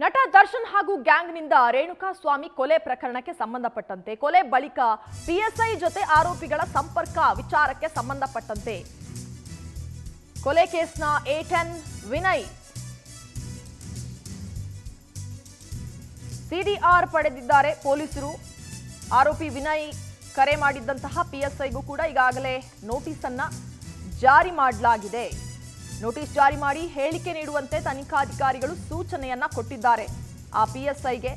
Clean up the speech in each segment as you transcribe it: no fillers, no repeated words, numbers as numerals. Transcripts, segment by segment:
ನಟ ದರ್ಶನ್ ಹಾಗೂ ಗ್ಯಾಂಗ್ನಿಂದ ರೇಣುಕಾಸ್ವಾಮಿ ಕೊಲೆ ಪ್ರಕರಣಕ್ಕೆ ಸಂಬಂಧಪಟ್ಟಂತೆ ಕೊಲೆ ಬಳಿಕ ಪಿಎಸ್ಐ ಜೊತೆ ಆರೋಪಿಗಳ ಸಂಪರ್ಕ ವಿಚಾರಕ್ಕೆ ಸಂಬಂಧಪಟ್ಟಂತೆ ಕೊಲೆ ಕೇಸ್ನ A10 ವಿನಯ್ ಸಿಡಿಆರ್ ಪಡೆದಿದ್ದಾರೆ ಪೊಲೀಸರು. ಆರೋಪಿ ವಿನಯ್ ಕರೆ ಮಾಡಿದ್ದಂತಹ ಪಿಎಸ್ಐಗೂ ಕೂಡ ಈಗಾಗಲೇ ನೋಟಿಸ್ ಅನ್ನ ಜಾರಿ ಮಾಡಲಾಗಿದೆ. ನೋಟಿಸ್ ಜಾರಿ ಮಾಡಿ ಹೇಳಿಕೆ ನೀಡುವಂತೆ ತನಿಖಾಧಿಕಾರಿಗಳು ಸೂಚನೆಯನ್ನ ಕೊಟ್ಟಿದ್ದಾರೆ. ಆ ಪಿಎಸ್ಐಗೆ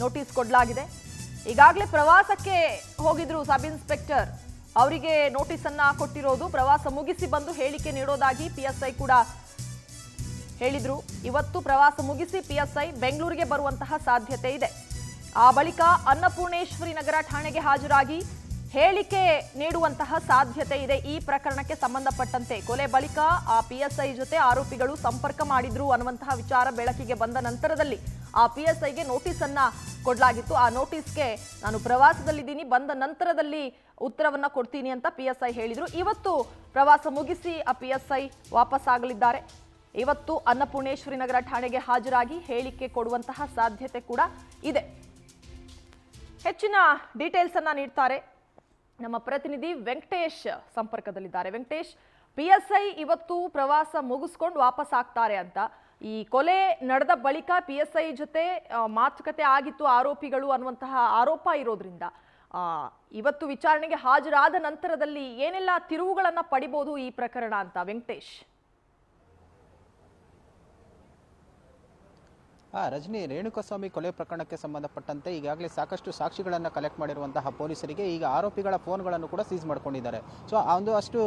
ನೋಟಿಸ್ ಕೊಡಲಾಗಿದೆ. ಈಗಾಗಲೇ ಪ್ರವಾಸಕ್ಕೆ ಹೋಗಿದ್ರು ಸಬ್ ಇನ್ಸ್ಪೆಕ್ಟರ್, ಅವರಿಗೆ ನೋಟಿಸ್ ಅನ್ನ ಕೊಟ್ಟಿರೋದು. ಪ್ರವಾಸ ಮುಗಿಸಿ ಬಂದು ಹೇಳಿಕೆ ನೀಡೋದಾಗಿ ಪಿಎಸ್ಐ ಕೂಡ ಹೇಳಿದ್ರು. ಇವತ್ತು ಪ್ರವಾಸ ಮುಗಿಸಿ ಪಿಎಸ್ಐ ಬೆಂಗಳೂರಿಗೆ ಬರುವಂತಹ ಸಾಧ್ಯತೆ ಇದೆ. ಆ ಬಳಿಕ ಅನ್ನಪೂರ್ಣೇಶ್ವರಿ ನಗರ ಠಾಣೆಗೆ ಹಾಜರಾಗಿ ಹೇಳಿಕೆ ನೀಡುವಂತಹ ಸಾಧ್ಯತೆ ಇದೆ. ಈ ಪ್ರಕರಣಕ್ಕೆ ಸಂಬಂಧಪಟ್ಟಂತೆ ಕೊಲೆ ಬಳಿಕ ಆ ಪಿಎಸ್ಐ ಜೊತೆ ಆರೋಪಿಗಳು ಸಂಪರ್ಕ ಮಾಡಿದ್ರು ಅನ್ನುವಂತಹ ವಿಚಾರ ಬೆಳಕಿಗೆ ಬಂದ ನಂತರದಲ್ಲಿ ಆ ಪಿಎಸ್ಐಗೆ ನೋಟಿಸ್ ಅನ್ನ ಕೊಡಲಾಗಿತ್ತು. ಆ ನೋಟಿಸ್ಗೆ ನಾನು ಪ್ರವಾಸದಲ್ಲಿದ್ದೀನಿ, ಬಂದ ನಂತರದಲ್ಲಿ ಉತ್ತರವನ್ನ ಕೊಡ್ತೀನಿ ಅಂತ ಪಿಎಸ್ಐ ಹೇಳಿದ್ರು. ಇವತ್ತು ಪ್ರವಾಸ ಮುಗಿಸಿ ಆ ಪಿಎಸ್ಐ ವಾಪಸ್ ಆಗಲಿದ್ದಾರೆ. ಇವತ್ತು ಅನ್ನಪೂರ್ಣೇಶ್ವರಿ ನಗರ ಠಾಣೆಗೆ ಹಾಜರಾಗಿ ಹೇಳಿಕೆ ಕೊಡುವಂತಹ ಸಾಧ್ಯತೆ ಕೂಡ ಇದೆ. ಹೆಚ್ಚಿನ ಡೀಟೇಲ್ಸ್ ಅನ್ನ ನೀಡ್ತಾರೆ ನಮ್ಮ ಪ್ರತಿನಿಧಿ ವೆಂಕಟೇಶ್ ಸಂಪರ್ಕದಲ್ಲಿದ್ದಾರೆ. ವೆಂಕಟೇಶ್, ಪಿಎಸ್ಐ ಇವತ್ತು ಪ್ರವಾಸ ಮುಗಿಸ್ಕೊಂಡು ವಾಪಸ್ ಆಗ್ತಾರೆ ಅಂತ, ಈ ಕೊಲೆ ನಡೆದ ಬಳಿಕ ಪಿಎಸ್ಐ ಜೊತೆ ಮಾತುಕತೆ ಆಗಿತ್ತು ಆರೋಪಿಗಳು ಅನ್ನುವಂತಹ ಆರೋಪ ಇರೋದ್ರಿಂದ ಇವತ್ತು ವಿಚಾರಣೆಗೆ ಹಾಜರಾದ ನಂತರದಲ್ಲಿ ಏನೆಲ್ಲ ತಿರುವುಗಳನ್ನ ಪಡಿಬಹುದು ಈ ಪ್ರಕರಣ ಅಂತ ವೆಂಕಟೇಶ್? ರಜನಿ, ರೇಣುಕಾಸ್ವಾಮಿ ಕೊಲೆ ಪ್ರಕರಣಕ್ಕೆ ಸಂಬಂಧಪಟ್ಟಂತೆ ಈಗಾಗಲೇ ಸಾಕಷ್ಟು ಸಾಕ್ಷಿಗಳನ್ನು ಕಲೆಕ್ಟ್ ಮಾಡಿರುವಂತಹ ಪೊಲೀಸರಿಗೆ ಈಗ ಆರೋಪಿಗಳ ಫೋನ್ಗಳನ್ನು ಕೂಡ ಸೀಸ್ ಮಾಡ್ಕೊಂಡಿದ್ದಾರೆ. ಸೊ ಒಂದು ಅಷ್ಟು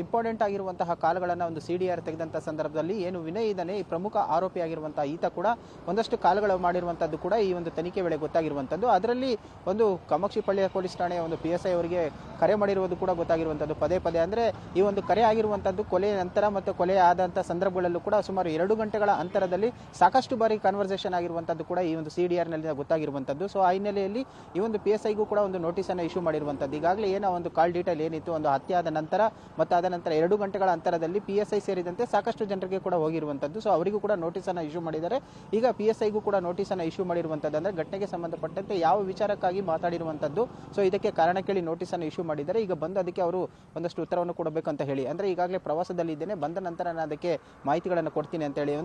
ಇಂಪಾರ್ಟೆಂಟ್ ಆಗಿರುವಂತಹ ಕಾಲ್ಗಳನ್ನು ಒಂದು ಸಿಡಿಆರ್ ತೆಗೆದಂಥ ಸಂದರ್ಭದಲ್ಲಿ ಏನು ವಿನಯ್ ಇದ್ದಾನೆ, ಈ ಪ್ರಮುಖ ಆರೋಪಿ ಆಗಿರುವಂತಹ ಈತ ಕೂಡ ಒಂದಷ್ಟು ಕಾಲ್ಗಳು ಮಾಡಿರುವಂಥದ್ದು ಕೂಡ ಈ ಒಂದು ತನಿಖೆ ವೇಳೆ ಗೊತ್ತಾಗಿರುವಂಥದ್ದು. ಅದರಲ್ಲಿ ಒಂದು ಕಾಮಾಕ್ಷಿಪಳ್ಳಿಯ ಪೊಲೀಸ್ ಠಾಣೆಯ ಒಂದು ಪಿಎಸ್ಐ ಅವರಿಗೆ ಕರೆ ಮಾಡಿರುವುದು ಕೂಡ ಗೊತ್ತಾಗಿರುವಂಥದ್ದು ಪದೇ ಪದೇ. ಅಂದರೆ ಈ ಒಂದು ಕರೆ ಆಗಿರುವಂಥದ್ದು ಕೊಲೆ ನಂತರ ಮತ್ತು ಕೊಲೆ ಆದಂಥ ಸಂದರ್ಭಗಳಲ್ಲೂ ಕೂಡ ಸುಮಾರು 2 ಗಂಟೆಗಳ ಅಂತರದಲ್ಲಿ ಸಾಕಷ್ಟು ಬಾರಿ ಕನ್ವರ್ಸೇಷನ್ ಆಗಿರುವಂಥದ್ದು ಕೂಡ ಈ ಒಂದು ಸಿಡಿಆರ್ ನಲ್ಲಿ ಗೊತ್ತಾಗಿರುವಂಥದ್ದು. ಸೊ ಆ ಹಿನ್ನೆಲೆಯಲ್ಲಿ ಈ ಒಂದು ಪಿಎಸ್ಐಗೂ ಕೂಡ ಒಂದು ನೋಟಿಸ್ ಅನ್ನು ಇಶ್ಯೂ ಮಾಡಿರುವಂಥದ್ದು. ಈಗಾಗಲೇ ಏನೋ ಒಂದು ಕಾಲ್ ಡೀಟೇಲ್ ಏನಿತ್ತು, ಒಂದು ಹತ್ಯೆ ಆದ ನಂತರ ಮತ್ತು ಆದ ನಂತರ 2 ಗಂಟೆಗಳ ಅಂತರದಲ್ಲಿ ಪಿಎಸ್ಐ ಸೇರಿದಂತೆ ಸಾಕಷ್ಟು ಜನರಿಗೆ ಕೂಡ ಹೋಗಿರುವಂಥದ್ದು. ಸೊ ಅವರಿಗೂ ಕೂಡ ನೋಟಿಸ್ ಅನ್ನು ಇಶ್ಯೂ ಮಾಡಿದ್ದಾರೆ. ಈಗ ಪಿಎಸ್ಐಗೂ ಕೂಡ ನೋಟಿಸ್ ಅನ್ನು ಇಶ್ಯೂ ಮಾಡಿರುವಂಥದ್ದು. ಅಂದರೆ ಘಟನೆಗೆ ಸಂಬಂಧಪಟ್ಟಂತೆ ಯಾವ ವಿಚಾರಕ್ಕಾಗಿ ಮಾತಾಡಿರುವಂಥದ್ದು, ಸೊ ಇದಕ್ಕೆ ಕಾರಣ ಕೇಳಿ ನೋಟಿಸ್ ಅನ್ನು ಇಶ್ಯೂ ಮಾಡಿದ್ದಾರೆ. ಈಗ ಬಂದು ಅದಕ್ಕೆ ಅವರು ಒಂದಷ್ಟು ಉತ್ತರವನ್ನು ಕೊಡಬೇಕಂತ ಹೇಳಿ, ಅಂದರೆ ಈಗಾಗಲೇ ಪ್ರವಾಸದಲ್ಲಿ ಇದ್ದೇನೆ, ಬಂದ ನಂತರ ನಾನು ಅದಕ್ಕೆ ಮಾಹಿತಿಗಳನ್ನು ಕೊಡ್ತೀನಿ ಅಂತ ಹೇಳಿ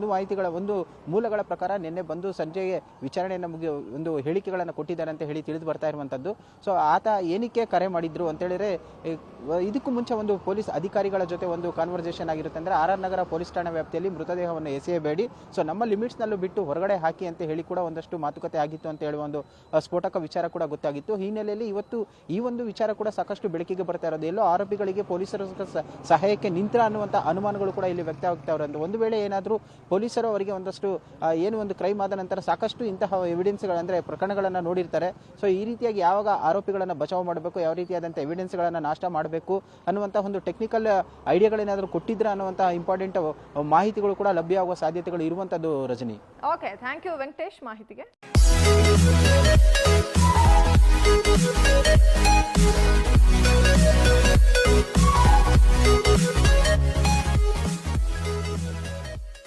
ಒಂದು ಮೂಲಗಳ ಪ್ರಕಾರ ನಿನ್ನೆ ಬಂದು ಸಂಜೆಗೆ ವಿಚಾರಣೆಯನ್ನು ಒಂದು ಹೇಳಿಕೆಗಳನ್ನು ಕೊಟ್ಟಿದ್ದಾರೆ ಅಂತ ಹೇಳಿ ತಿಳಿದು ಬರ್ತಾ ಇರುವಂಥದ್ದು. ಸೊ ಆತ ಏನಕ್ಕೆ ಕರೆ ಮಾಡಿದ್ರು ಅಂತ ಹೇಳಿದ್ರೆ, ಇದಕ್ಕೂ ಮುಂಚೆ ಒಂದು ಪೊಲೀಸ್ ಅಧಿಕಾರಿಗಳ ಜೊತೆ ಒಂದು ಕಾನ್ವರ್ಸೇಷನ್ ಆಗಿರುತ್ತೆ. ಅಂದರೆ RR ನಗರ ಪೊಲೀಸ್ ಠಾಣಾ ವ್ಯಾಪ್ತಿಯಲ್ಲಿ ಮೃತದೇಹವನ್ನು ಎಸೆಯಬೇಡಿ, ಸೊ ನಮ್ಮ ಲಿಮಿಟ್ಸ್ನಲ್ಲೂ ಬಿಟ್ಟು ಹೊರಗಡೆ ಹಾಕಿ ಅಂತ ಹೇಳಿ ಕೂಡ ಒಂದಷ್ಟು ಮಾತುಕತೆ ಆಗಿತ್ತು ಅಂತ ಹೇಳುವ ಒಂದು ಸ್ಫೋಟಕ ವಿಚಾರ ಕೂಡ ಗೊತ್ತಾಗಿತ್ತು. ಈ ಹಿನ್ನೆಲೆಯಲ್ಲಿ ಇವತ್ತು ಈ ಒಂದು ವಿಚಾರ ಕೂಡ ಸಾಕಷ್ಟು ಬೆಳಕಿಗೆ ಬರ್ತಾ ಇರೋದು. ಎಲ್ಲೋ ಆರೋಪಿಗಳಿಗೆ ಪೊಲೀಸರ ಸಹಾಯಕ್ಕೆ ನಿಂತರ ಅನ್ನುವಂಥ ಅನುಮಾನಗಳು ಕೂಡ ಇಲ್ಲಿ ವ್ಯಕ್ತವಾಗ್ತಾ ಇರೋದು. ಒಂದು ವೇಳೆ ಏನಾದರೂ ಪೊಲೀಸರು ಅವರಿಗೆ ಒಂದಷ್ಟು ಏನು ಒಂದು ಕ್ರೈಮ್ ಆದ ನಂತರ ಸಾಕಷ್ಟು ಇಂತಹ ಎವಿಡೆನ್ಸ್ಗಳು, ಅಂದರೆ ಪ್ರಕರಣಗಳನ್ನು ನೋಡಿರ್ತಾರೆ. ಸೊ ಈ ರೀತಿಯಾಗಿ ಯಾವಾಗ ಆರೋಪಿಗಳನ್ನು ಬಚಾವ್ ಮಾಡಬೇಕು, ಯಾವ ರೀತಿಯಾದಂಥ ಎವಿಡೆನ್ಸ್ಗಳನ್ನು ನಾಶ ಮಾಡಬೇಕು ಅನ್ನುವಂಥ ಒಂದು ಟೆಕ್ನಿಕಲ್ ಐಡಿಯಾಗಳೇನಾದರೂ ಕೊಟ್ಟಿದ್ರೆ ಅನ್ನುವಂಥ ಇಂಪಾರ್ಟೆಂಟ್ ಮಾಹಿತಿಗಳು ಕೂಡ ಲಭ್ಯ ಆಗುವ ಸಾಧ್ಯತೆಗಳು ಇರುವಂಥದ್ದು. Rajani, okay, thank you Venkatesh ಮಾಹಿತಿಗೆ.